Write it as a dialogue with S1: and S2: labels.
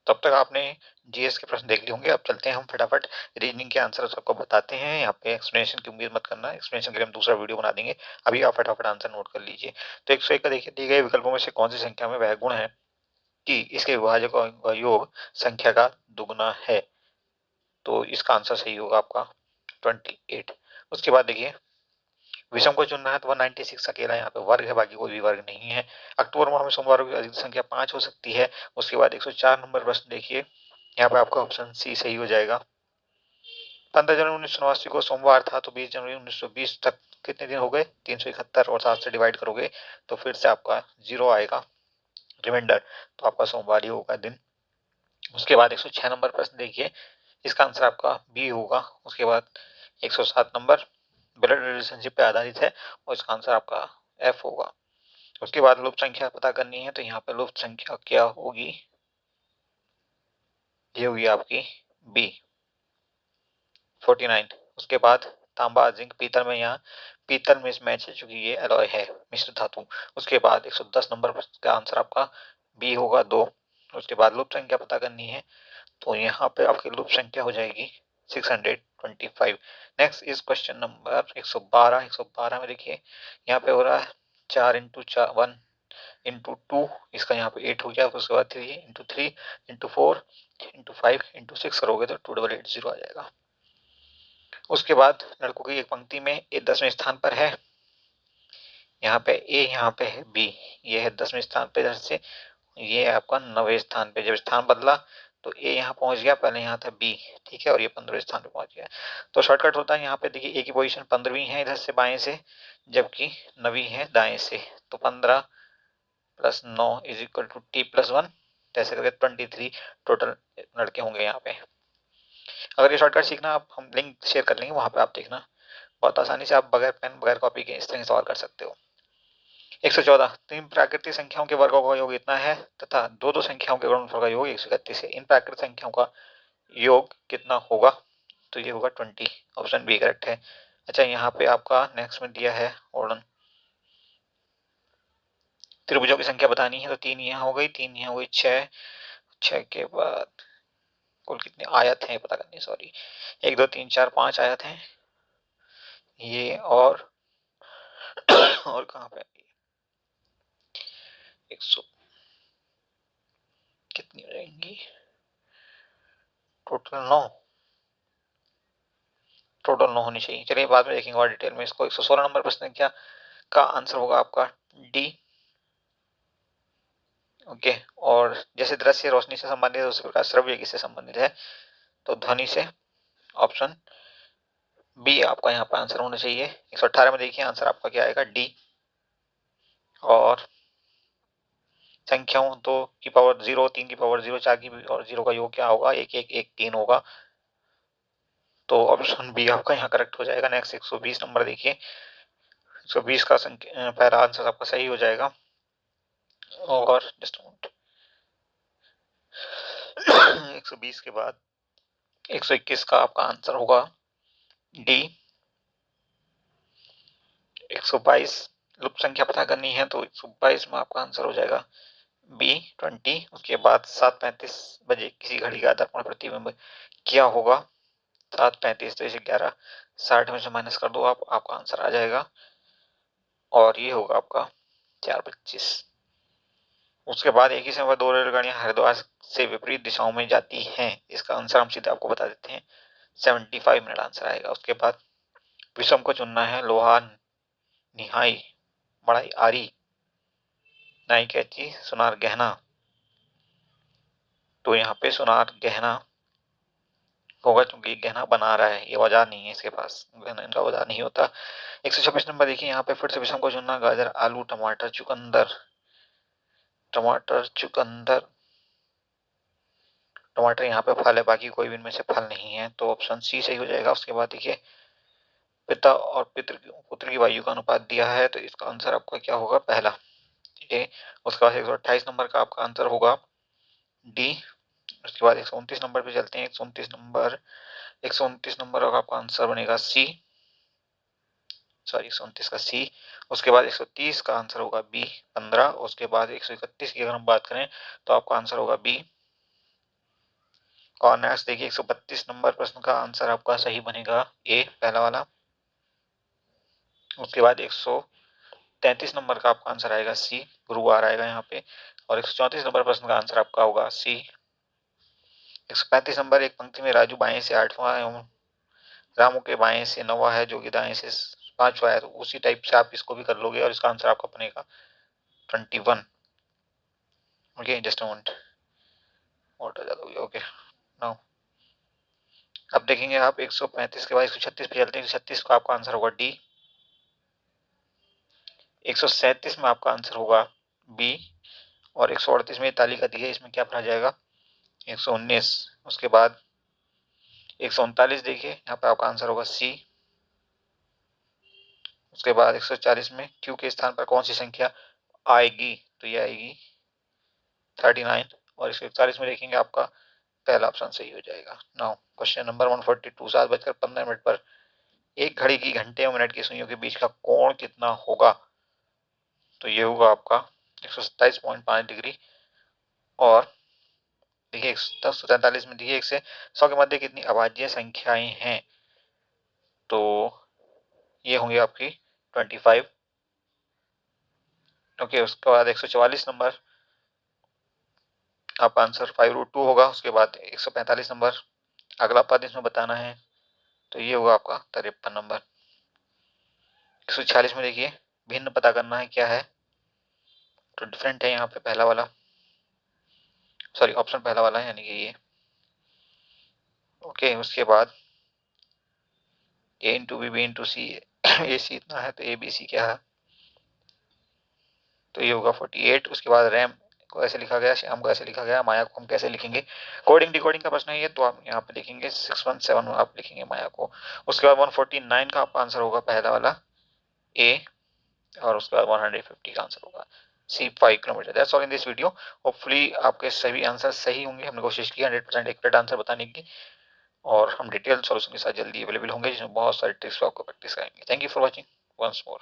S1: तब तक आपने जीएस के प्रश्न देख लिए होंगे। अब चलते हैं हम फटाफट रीजनिंग के आंसर सबको बताते हैं। यहाँ पे एक्सप्लेनेशन की उम्मीद मत करना, एक्सप्लेनेशन के लिए हम दूसरा वीडियो बना देंगे। अभी आप फटाफट आंसर नोट कर लीजिए। तो 101 का देखिए, दिए गए विकल्पों में से कौन सी संख्या में वह गुण है कि इसके विभाजक का योग संख्या का दुगुना है। तो इसका आंसर सही होगा आपका 28। उसके बाद देखिए, विषम को चुनना है तो 196 अकेला यहाँ पे वर्ग है, बाकी कोई भी वर्ग नहीं है। अक्टूबर माह में सोमवारों की अधिक संख्या 5 हो सकती है। उसके बाद 104 नंबर प्रश्न देखिए, यहाँ पे आपका ऑप्शन सी सही हो जाएगा। 15 जनवरी 1989 को सोमवार था, तो 20 जनवरी 1920 तक कितने दिन हो गए? 371, और 7 से डिवाइड करोगे तो फिर से आपका 0 आएगा रिमाइंडर, तो आपका सोमवार ही होगा दिन। उसके बाद 106 नंबर प्रश्न देखिए, इसका आंसर आपका बी होगा। उसके बाद 107 नंबर ब्लड रिलेशनशिप पे आधारित है, और इसका आंसर आपका एफ होगा। उसके बाद लुप्त संख्या पता करनी है, तो यहाँ पे लुप्त संख्या क्या होगी? ये होगी आपकी बी 49। उसके बाद तांबा जिंक पीतल में, यहाँ पीतल में मैच है चूंकि ये एलॉय है, मिश्र धातु। उसके बाद 110 नंबर प्रश्न का आंसर आपका बी होगा 2। उसके बाद लुप्त संख्या पता करनी है, तो यहाँ पे आपकी लुप्त संख्या हो जाएगी 625। Next is question number 112। 112 में देखिए, यहाँ पे हो रहा है 4 इंटू 1 इंटू 2, इसका यहाँ पे 8 हो गया। उसके बाद 3 इंटू 3 इंटू 4 इंटू 5 इंटू 6 करोगे तो 2880 आ जाएगा। उसके बाद लड़कों की एक पंक्ति में ए 10वें स्थान पर है, यहाँ पे ए, यहाँ पे है बी, ये है 10वें स्थान पे, इधर से ये है आपका 9वें स्थान पे। जब स्थान बदला तो ए यहाँ पहुंच गया, पहले यहाँ था बी, ठीक है, और ये 15वें स्थान पे पहुंच गया। तो शॉर्टकट होता है, यहाँ पे देखिए ए की पोजीशन 15वीं है इधर से बाएं से, जबकि 9वीं है दाएं से। तो 15 plus 9 is equal to T plus 1, ऐसे करके 23 टोटल लड़के होंगे यहाँ पे। अगर ये शॉर्टकट सीखना, आप हम लिंक शेयर कर लेंगे, वहां पे आप देखना, बहुत आसानी से आप बगैर पेन बगैर कॉपी के इस तरह सवाल कर सकते हो। 114, तीन प्राकृतिक संख्याओं के वर्गों का योग इतना है तथा दो दो संख्याओं के गुणनफल का योग 131 है। इन प्राकृतिक संख्याओं का योग कितना होगा? तो ये होगा 20, ऑप्शन बी करेक्ट है। अच्छा, यहाँ पे आपका नेक्स्ट में दिया है ऑर्डन, त्रिभुजों की संख्या बतानी है, तो 3 यहाँ हो गई, 3 यहाँ हो गई, 6। 6 के बाद कुल कितने आयत हैं पता करनी, सॉरी, 1 2 3 4 5 आयत हैं ये, और कहाँ पे 100 कितनी हो जाएंगी? टोटल 9, टोटल 9 होनी चाहिए। चलिए बाद में देखेंगे और डिटेल में इसको। 116 नंबर प्रश्न संख्या का आंसर होगा आपका डी। ओके, और जैसे दृश्य रोशनी से संबंधित है, उसी प्रकार श्रव्य किससे संबंधित है? तो ध्वनि से, ऑप्शन बी आपका यहाँ पर आंसर होना चाहिए। 118 में देखिए आंसर आपका क्या आएगा? डी। और संख्याओं 2 की पावर 0, 3 की पावर 0, 4 की और 0 का योग क्या होगा? 1 1 1 3 होगा, तो ऑप्शन बी आपका यहाँ करेक्ट हो जाएगा। नेक्स्ट 120 नंबर देखिए, 120 का पहला आंसर आपका सही हो जाएगा। और जस्ट 120 के बाद 121 का आपका आंसर होगा डी। 122 लुप्त संख्या पता करनी है, तो 122 में आपका आंसर हो जाएगा बी 20। उसके बाद 7:35 बजे किसी घड़ी का दर्पण प्रतिबिंब क्या होगा? 7:35 तो इसे 11:60 में से माइनस कर दो आप, आपका आंसर आ जाएगा, और ये होगा आपका 4:25। उसके बाद एक ही समय पर दो रेलगाड़ियां हरिद्वार से विपरीत दिशाओं में जाती हैं, इसका आंसर हम सीधे आपको बता देते हैं, 75 मिनट आंसर आएगा। उसके बाद विषम को चुनना है, लोहा निहाई बड़ाई आरी नाई कैची सुनार गहना, तो यहाँ पे सुनार गहना होगा क्योंकि गहना बना रहा है, ये औजार नहीं है इसके पास, इनका औजार नहीं होता। 126 नंबर देखिए, यहाँ पे फिर से विषम को चुनना, गाजर आलू टमाटर चुकंदर, टमाटर चुकंदर, टमाटर यहाँ पे फल है, बाकी कोई भी इनमें से फल नहीं है, तो ऑप्शन सी सही हो जाएगा। उसके बाद देखिए, पिता और पुत्र की वायु का अनुपात दिया है, तो इसका आंसर आपका क्या होगा? पहला, ठीक है। उसके बाद 128 नंबर का आपका आंसर होगा डी। उसके बाद 129 नंबर पे चलते हैं। 129 नंबर का आपका आंसर बनेगा सी, सॉरी 129 का सी। उसके बाद 130 का आंसर होगा बी 15। उसके बाद 131 की अगर हम बात करें तो आपका आंसर होगा बी और नेक्स्ट देखिए 132 नंबर प्रश्न का आंसर आपका सही बनेगा ए, पहला वाला। उसके बाद 133 नंबर का आपका आंसर आएगा सी, गुरुवार आएगा यहाँ पे। और 134 नंबर प्रश्न का आंसर आपका होगा सी। 135 नंबर, एक पंक्ति में राजू बाएं से 8वां है, रामू के बाएं से 9वां है, जो कि दाएं से 5वां है। तो उसी टाइप से आप इसको भी कर लोगे और इसका आंसर आपका बनेगा 21। ओके, जस्ट अ मोमेंट, और ज्यादा हो गया। ओके, नाउ अब देखेंगे आप 135 के बाद 136 पे चलते हैं। 136 का आपका आंसर होगा डी। 137 में आपका आंसर होगा बी। और 138 में तालिका दी है, इसमें क्या भरा जाएगा? 119। उसके बाद 139 देखिए, यहाँ पे आपका आंसर होगा सी। उसके बाद 140 में क्यू के स्थान पर कौन सी संख्या आएगी? तो ये आएगी 39। और 141 में देखेंगे आपका पहला ऑप्शन सही हो जाएगा। नाउ क्वेश्चन नंबर 142, 7:15 पर एक घड़ी की घंटे और मिनट की सुइयों के बीच का कोण कितना होगा? तो ये होगा आपका 127.5 डिग्री। और देखिए 143 में देखिए 1 से 100 के मध्य कितनी अभाज्य संख्याएं हैं? तो ये होंगे आपकी 25। ओके, उसके बाद 144 नंबर आपका आंसर 5√2 होगा। उसके बाद 145 नंबर अगला पद इसमें बताना है, तो ये होगा आपका 53 नंबर। 146 में देखिए भिन्न पता करना है क्या है, तो डिफरेंट है यहाँ पे पहला वाला, सॉरी ऑप्शन पहला वाला है, यानी कि ये। ओके, उसके बाद ए इंटू बी इंटू सी, ए सी इतना है तो ए बी सी क्या है? तो ये होगा 48। उसके बाद रैम को ऐसे लिखा गया, श्याम को ऐसे लिखा गया, माया को हम कैसे लिखेंगे? कोडिंग डिकोडिंग का प्रश्न है ये, तो आप यहाँ पे लिखेंगे 617 आप लिखेंगे माया को। उसके बाद 149 का आपका आंसर होगा पहला वाला ए। और उसके बाद 150 का आंसर होगा सी, 5 kilometre. That's all in this video. Hopefully आपके सभी आंसर सही होंगे। हमने कोशिश की 100% एक्यूरेट आंसर बताने की, और हम डिटेल सॉल्यूशन के साथ जल्दी अवेलेबल होंगे, जिसमें बहुत सारे ट्रिक्स आपको प्रैक्टिस कराएंगे। Thank you for watching once more.